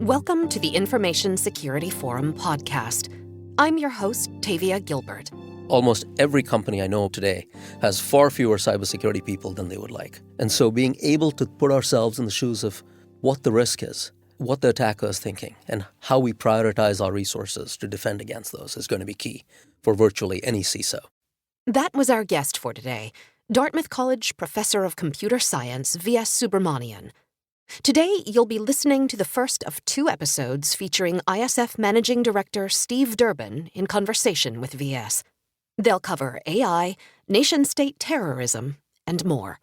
Welcome to the Information Security Forum podcast. I'm your host, Tavia Gilbert. Almost every company I know today has far fewer cybersecurity people than they would like. And so being able to put ourselves in the shoes of what the risk is, what the attacker is thinking, and how we prioritize our resources to defend against those is going to be key for virtually any CISO. That was our guest for today, Dartmouth College Professor of Computer Science, V.S. Subrahmanian. Today, you'll be listening to the first of 2 episodes featuring ISF Managing Director Steve Durbin in conversation with V.S. They'll cover AI, nation-state terrorism, and more.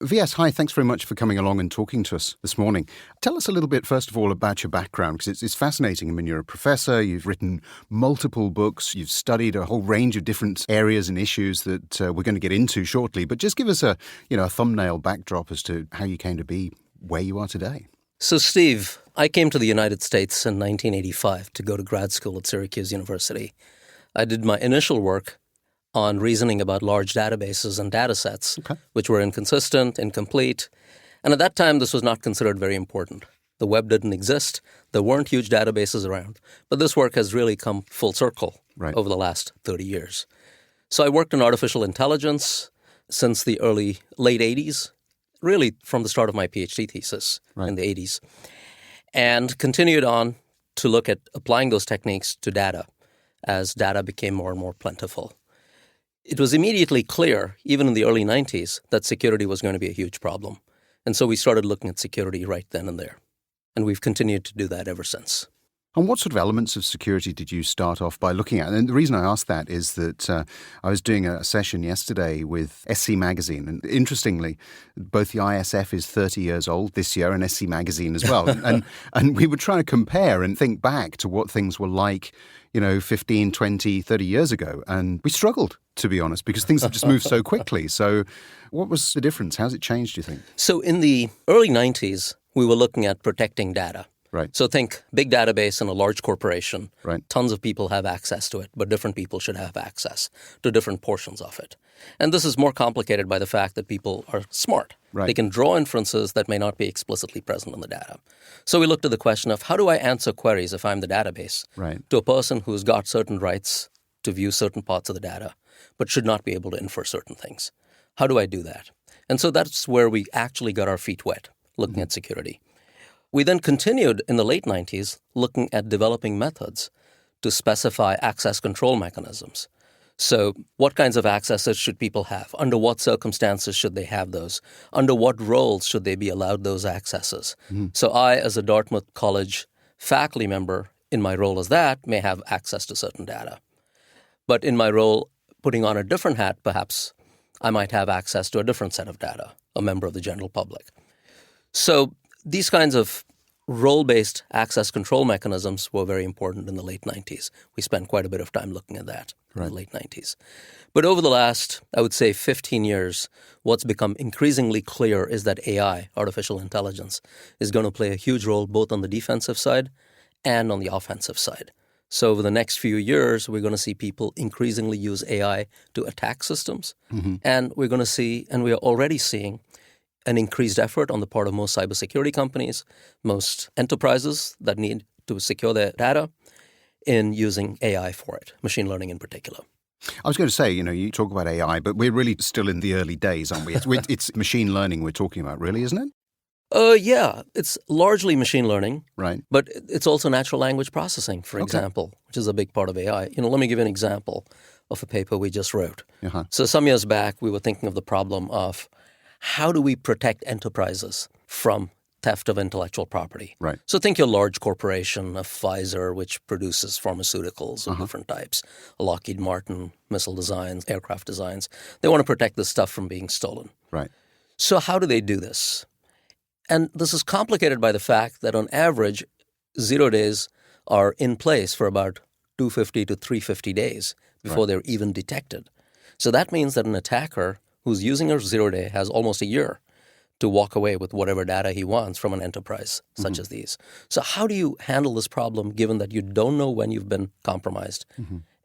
V.S., hi, thanks very much for coming along and talking to us this morning. Tell us a little bit, first of all, about your background, because it's fascinating. I mean, you're a professor, you've written multiple books, you've studied a whole range of different areas and issues that we're going to get into shortly. But just give us a thumbnail backdrop as to how you came to be where you are today. So, Steve, I came to the United States in 1985 to go to grad school at Syracuse University. I did my initial work on reasoning about large databases and data sets, which were inconsistent, incomplete. And at that time, this was not considered very important. The web didn't exist. There weren't huge databases around. But this work has really come full circle over the last 30 years. So I worked in artificial intelligence since the late 80s, really from the start of my PhD thesis in the 80s, and continued on to look at applying those techniques to data as data became more and more plentiful. It was immediately clear, even in the early 90s, that security was going to be a huge problem. And so we started looking at security right then and there. And we've continued to do that ever since. And what sort of elements of security did you start off by looking at? And the reason I asked that is that I was doing a session yesterday with SC Magazine. And interestingly, both the ISF is 30 years old this year and SC Magazine as well. and we were trying to compare and think back to what things were like, 15, 20, 30 years ago. And we struggled, to be honest, because things have just moved so quickly. So what was the difference? How's it changed, do you think? So in the early 90s, we were looking at protecting data. Right. So think big database in a large corporation. Right. Tons of people have access to it, but different people should have access to different portions of it. And this is more complicated by the fact that people are smart. Right. They can draw inferences that may not be explicitly present in the data. So we looked at the question of how do I answer queries if I'm the database to a person who's got certain rights to view certain parts of the data, but should not be able to infer certain things. How do I do that? And so that's where we actually got our feet wet, looking at security. We then continued in the late 90s looking at developing methods to specify access control mechanisms. So what kinds of accesses should people have? Under what circumstances should they have those? Under what roles should they be allowed those accesses? So I, as a Dartmouth College faculty member, in my role as that, may have access to certain data. But in my role, putting on a different hat, perhaps, I might have access to a different set of data, a member of the general public. So these kinds of role-based access control mechanisms were very important in the late 90s. We spent quite a bit of time looking at that in the late 90s. But over the last, I would say, 15 years, what's become increasingly clear is that AI, artificial intelligence, is going to play a huge role both on the defensive side and on the offensive side. So over the next few years, we're going to see people increasingly use AI to attack systems. And we're going to see, and we are already seeing, an increased effort on the part of most cybersecurity companies, most enterprises that need to secure their data in using AI for it, machine learning in particular. I was going to say, you talk about AI, but we're really still in the early days, aren't we? It's machine learning we're talking about, really, isn't it? Yeah, it's largely machine learning, right? But it's also natural language processing, for example, which is a big part of AI. Let me give you an example of a paper we just wrote. So some years back, we were thinking of the problem of how do we protect enterprises from theft of intellectual property? Right. So think your large corporation, a Pfizer, which produces pharmaceuticals of different types, a Lockheed Martin, missile designs, aircraft designs. They want to protect this stuff from being stolen. Right. So how do they do this? And this is complicated by the fact that on average, 0 days are in place for about 250 to 350 days before they're even detected. So that means that an attacker who's using a 0 day has almost a year to walk away with whatever data he wants from an enterprise such as these. So how do you handle this problem given that you don't know when you've been compromised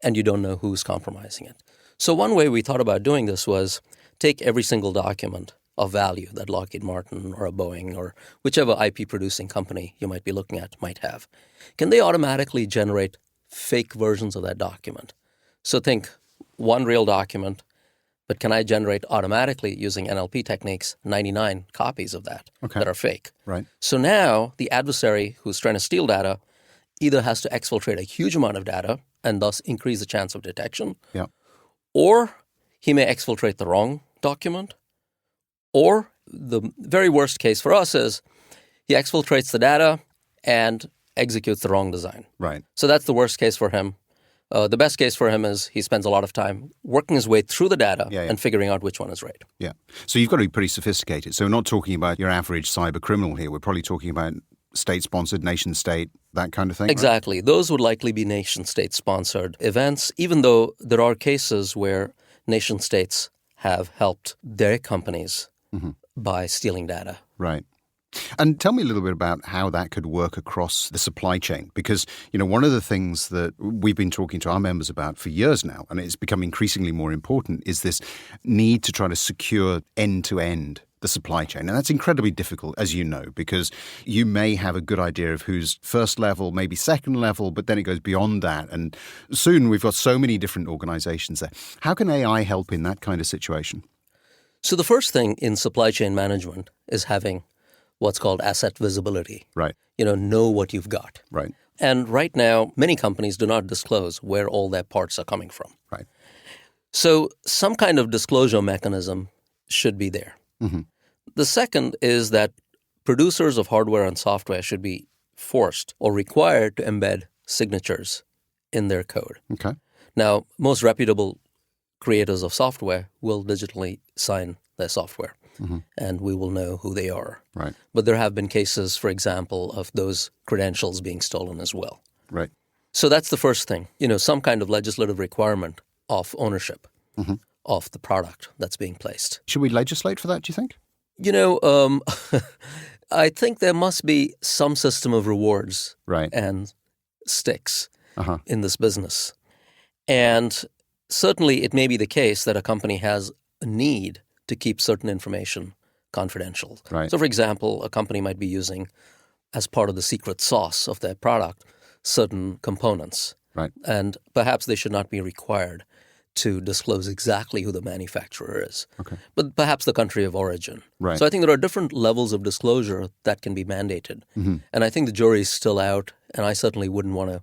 and you don't know who's compromising it? So one way we thought about doing this was take every single document of value that Lockheed Martin or a Boeing or whichever IP producing company you might be looking at might have, can they automatically generate fake versions of that document? So think one real document, but can I generate automatically using NLP techniques 99 copies of that that are fake? Right. So now the adversary who's trying to steal data either has to exfiltrate a huge amount of data and thus increase the chance of detection, or he may exfiltrate the wrong document, or the very worst case for us is he exfiltrates the data and executes the wrong design. Right. So that's the worst case for him. The best case for him is he spends a lot of time working his way through the data and figuring out which one is right. Yeah. So you've got to be pretty sophisticated. So we're not talking about your average cyber criminal here. We're probably talking about state-sponsored, nation-state, that kind of thing? Exactly. Right? Those would likely be nation-state-sponsored events, even though there are cases where nation-states have helped their companies by stealing data. Right. And tell me a little bit about how that could work across the supply chain. Because, one of the things that we've been talking to our members about for years now, and it's become increasingly more important, is this need to try to secure end-to-end the supply chain. And that's incredibly difficult, as you know, because you may have a good idea of who's first level, maybe second level, but then it goes beyond that. And soon we've got so many different organizations there. How can AI help in that kind of situation? So the first thing in supply chain management is having what's called asset visibility. Right. Know what you've got. Right. And right now, many companies do not disclose where all their parts are coming from. Right. So some kind of disclosure mechanism should be there. Mm-hmm. The second is that producers of hardware and software should be forced or required to embed signatures in their code. Okay. Now, most reputable creators of software will digitally sign their software, and we will know who they are. Right. But there have been cases, for example, of those credentials being stolen as well. Right. So that's the first thing, some kind of legislative requirement of ownership of the product that's being placed. Should we legislate for that, do you think? I think there must be some system of rewards and sticks in this business. And certainly it may be the case that a company has a need to keep certain information confidential. Right. So, for example, a company might be using, as part of the secret sauce of their product, certain components. Right. And perhaps they should not be required to disclose exactly who the manufacturer is, but perhaps the country of origin. Right. So I think there are different levels of disclosure that can be mandated. And I think the jury is still out, and I certainly wouldn't want to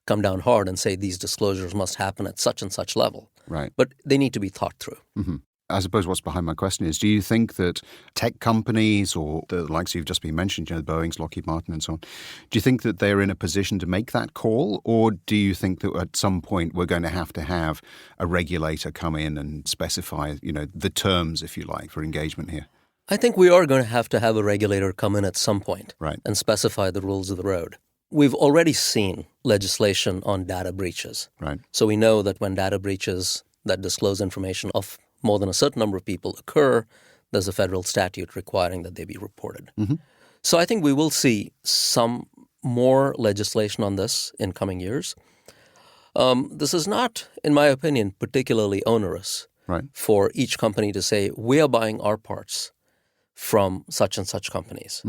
come down hard and say these disclosures must happen at such and such level. Right. But they need to be thought through. I suppose what's behind my question is, do you think that tech companies or the likes you've just been mentioned, Boeing's, Lockheed Martin and so on, do you think that they're in a position to make that call? Or do you think that at some point we're going to have a regulator come in and specify, the terms, if you like, for engagement here? I think we are going to have a regulator come in at some point and specify the rules of the road. We've already seen legislation on data breaches. Right. So we know that when data breaches that disclose information of more than a certain number of people occur, there's a federal statute requiring that they be reported. So I think we will see some more legislation on this in coming years. This is not, in my opinion, particularly onerous for each company to say, we are buying our parts from such and such companies.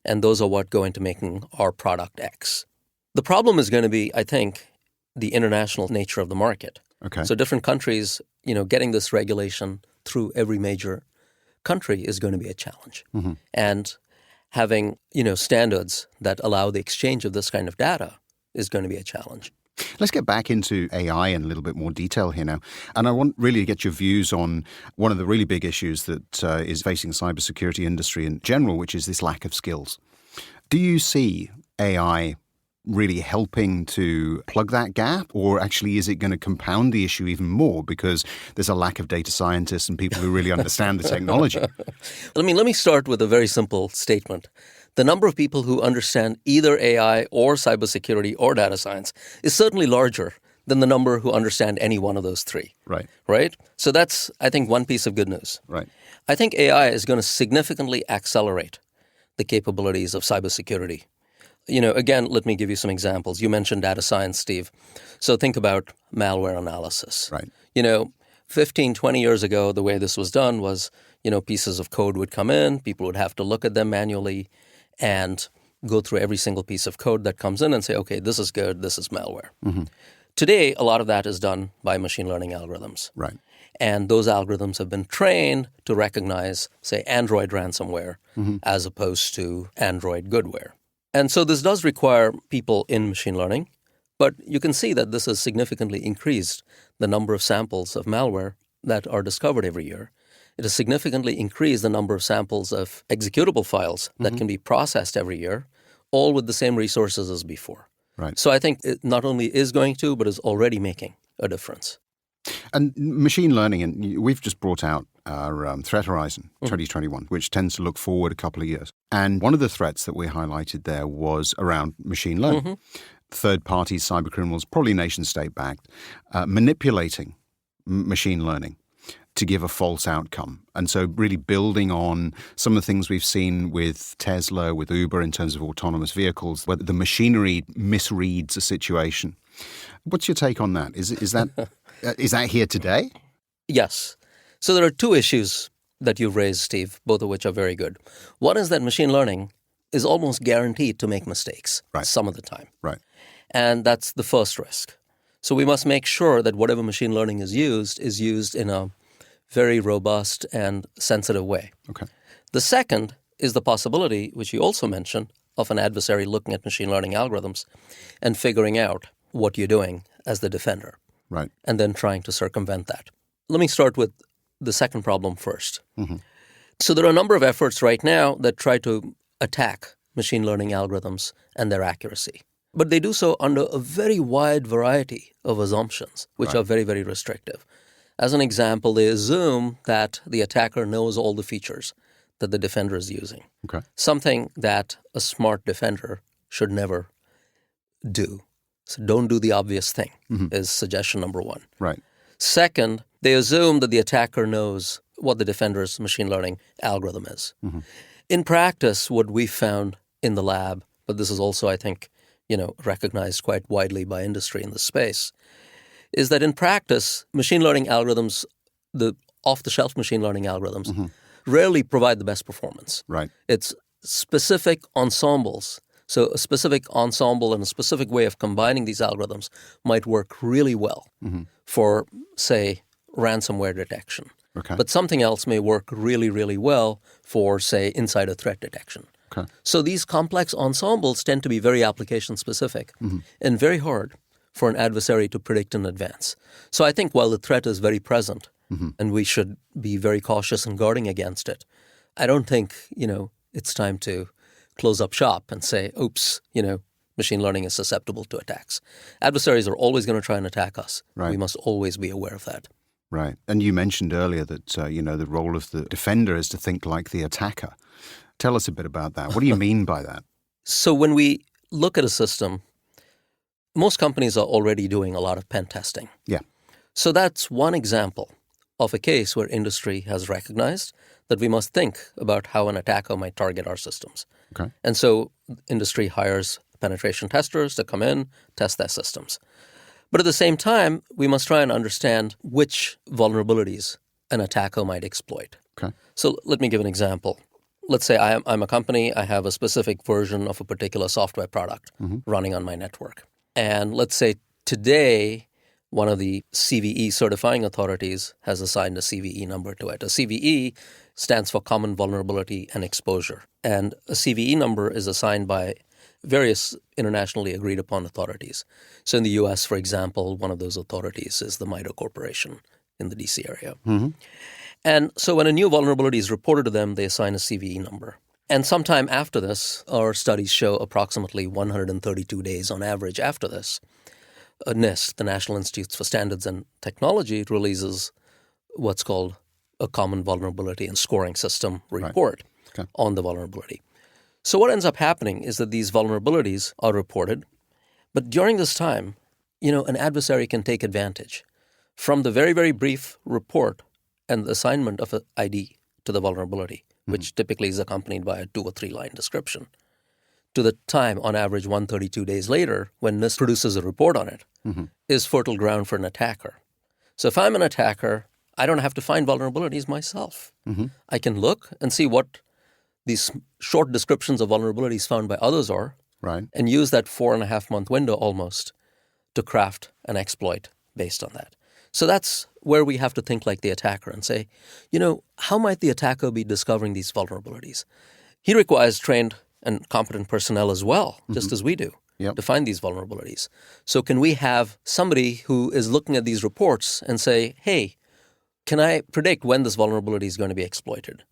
And those are what go into making our product X. The problem is going to be, I think, the international nature of the market. Okay. So different countries, getting this regulation through every major country is going to be a challenge. And having, standards that allow the exchange of this kind of data is going to be a challenge. Let's get back into AI in a little bit more detail here now. And I want really to get your views on one of the really big issues that is facing the cybersecurity industry in general, which is this lack of skills. Do you see AI really helping to plug that gap, or actually is it going to compound the issue even more because there's a lack of data scientists and people who really understand the technology? Let me start with a very simple statement. The number of people who understand either AI or cybersecurity or data science is certainly larger than the number who understand any one of those three. Right? So that's, I think, one piece of good news. Right. I think AI is going to significantly accelerate the capabilities of cybersecurity. Again, let me give you some examples. You mentioned data science, Steve. So think about malware analysis. Right. 15, 20 years ago, the way this was done was, pieces of code would come in, people would have to look at them manually and go through every single piece of code that comes in and say, okay, this is good, this is malware. Mm-hmm. Today, a lot of that is done by machine learning algorithms. Right. And those algorithms have been trained to recognize, say, Android ransomware as opposed to Android goodware. And so this does require people in machine learning, but you can see that this has significantly increased the number of samples of malware that are discovered every year. It has significantly increased the number of samples of executable files that can be processed every year, all with the same resources as before. Right. So I think it not only is going to, but is already making a difference. And machine learning, and we've just brought out our Threat Horizon 2021, which tends to look forward a couple of years. And one of the threats that we highlighted there was around machine learning. Third parties, cyber criminals, probably nation-state backed, manipulating machine learning to give a false outcome. And so really building on some of the things we've seen with Tesla, with Uber in terms of autonomous vehicles, where the machinery misreads a situation. What's your take on that? Is that here today? Yes. So there are two issues that you've raised, Steve, both of which are very good. One is that machine learning is almost guaranteed to make mistakes some of the time. Right. And that's the first risk. So we must make sure that whatever machine learning is used in a very robust and sensitive way. Okay. The second is the possibility, which you also mentioned, of an adversary looking at machine learning algorithms and figuring out what you're doing as the defender. Right. And then trying to circumvent that. Let me start with the second problem first. So there are a number of efforts right now that try to attack machine learning algorithms and their accuracy. But they do so under a very wide variety of assumptions, which are very, very restrictive. As an example, they assume that the attacker knows all the features that the defender is using. Okay. Something that a smart defender should never do. So don't do the obvious thing is suggestion number one. Right. Second, they assume that the attacker knows what the defender's machine learning algorithm is. In practice, what we found in the lab, but this is also, I think, recognized quite widely by industry in the space, is that in practice, machine learning algorithms, the off-the-shelf machine learning algorithms, rarely provide the best performance. Right. It's specific ensembles. So a specific ensemble and a specific way of combining these algorithms might work really well for, say, ransomware detection. Okay. But something else may work really, really well for, say, insider threat detection. Okay. So these complex ensembles tend to be very application-specific and very hard for an adversary to predict in advance. So I think while the threat is very present and we should be very cautious in guarding against it, I don't think, it's time to close up shop and say, oops, machine learning is susceptible to attacks. Adversaries are always going to try and attack us. Right. We must always be aware of that. Right. And you mentioned earlier that, the role of the defender is to think like the attacker. Tell us a bit about that. What do you mean by that? So when we look at a system, most companies are already doing a lot of pen testing. Yeah. So that's one example of a case where industry has recognized that we must think about how an attacker might target our systems. Okay. And so industry hires penetration testers to come in, test their systems. But at the same time, we must try and understand which vulnerabilities an attacker might exploit. Okay. So let me give an example. Let's say I'm a company, I have a specific version of a particular software product running on my network. And let's say today, one of the CVE certifying authorities has assigned a CVE number to it. A CVE stands for Common Vulnerability and Exposure. And a CVE number is assigned by various internationally agreed upon authorities. So in the U.S., for example, one of those authorities is the MITRE Corporation in the D.C. area. And so when a new vulnerability is reported to them, they assign a CVE number. And sometime after this, our studies show approximately 132 days on average after this, NIST, the National Institutes for Standards and Technology, releases what's called a Common Vulnerability and Scoring System report on the vulnerability. So what ends up happening is that these vulnerabilities are reported, but during this time, an adversary can take advantage from the very, very brief report and the assignment of an ID to the vulnerability, which typically is accompanied by a 2 or 3 line description, to the time, on average 132 days later, when NIST produces a report on it, is fertile ground for an attacker. So if I'm an attacker, I don't have to find vulnerabilities myself. Mm-hmm. I can look and see what these short descriptions of vulnerabilities found by others are, right, and use that 4.5-month window almost to craft an exploit based on that. So that's where we have to think like the attacker and say, how might the attacker be discovering these vulnerabilities? He requires trained and competent personnel as well, just as we do, to find these vulnerabilities. So can we have somebody who is looking at these reports and say, hey, can I predict when this vulnerability is going to be exploited?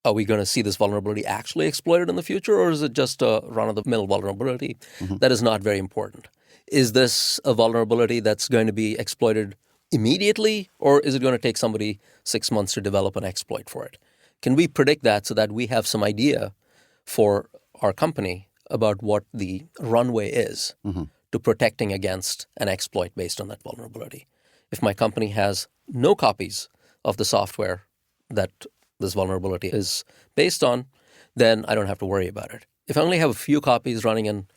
Are we going to see this vulnerability actually exploited in the future, or is it just a run-of-the-mill vulnerability that is not very important? Is this a vulnerability that's going to be exploited immediately, or is it going to take somebody 6 months to develop an exploit for it? Can we predict that so that we have some idea for our company about what the runway is to protecting against an exploit based on that vulnerability? If my company has no copies of the software that this vulnerability is based on, then I don't have to worry about it. If I only have a few copies running in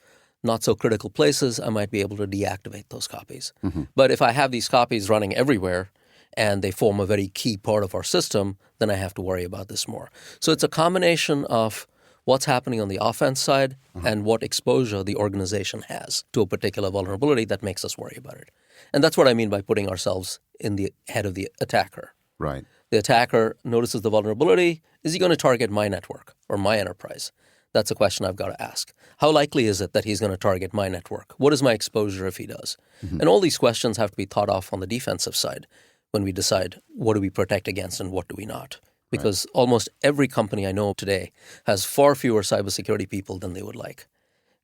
not so critical places, I might be able to deactivate those copies. But if I have these copies running everywhere and they form a very key part of our system, then I have to worry about this more. So it's a combination of what's happening on the offense side and what exposure the organization has to a particular vulnerability that makes us worry about it. And that's what I mean by putting ourselves in the head of the attacker. Right. The attacker notices the vulnerability. Is he going to target my network or my enterprise? That's a question I've got to ask. How likely is it that he's going to target my network? What is my exposure if he does? And all these questions have to be thought of on the defensive side when we decide what do we protect against and what do we not. Because almost every company I know today has far fewer cybersecurity people than they would like.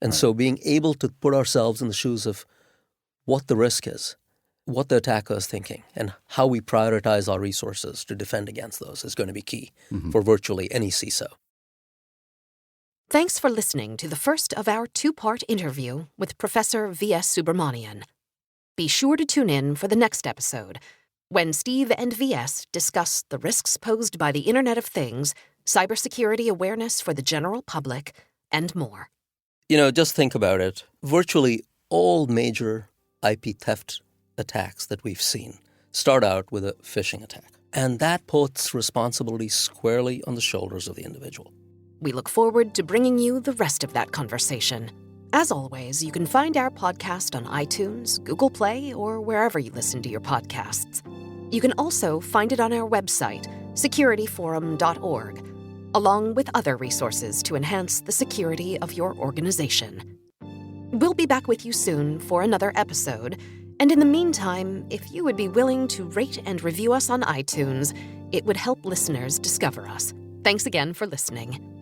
And so being able to put ourselves in the shoes of what the risk is, what the attacker is thinking, and how we prioritize our resources to defend against those is going to be key for virtually any CISO. Thanks for listening to the first of our 2-part interview with Professor V.S. Subrahmanian. Be sure to tune in for the next episode, when Steve and V.S. discuss the risks posed by the Internet of Things, cybersecurity awareness for the general public, and more. Just think about it. Virtually all major IP theft attacks that we've seen start out with a phishing attack. And that puts responsibility squarely on the shoulders of the individual. We look forward to bringing you the rest of that conversation. As always, you can find our podcast on iTunes, Google Play, or wherever you listen to your podcasts. You can also find it on our website, securityforum.org, along with other resources to enhance the security of your organization. We'll be back with you soon for another episode, and in the meantime, if you would be willing to rate and review us on iTunes, it would help listeners discover us. Thanks again for listening.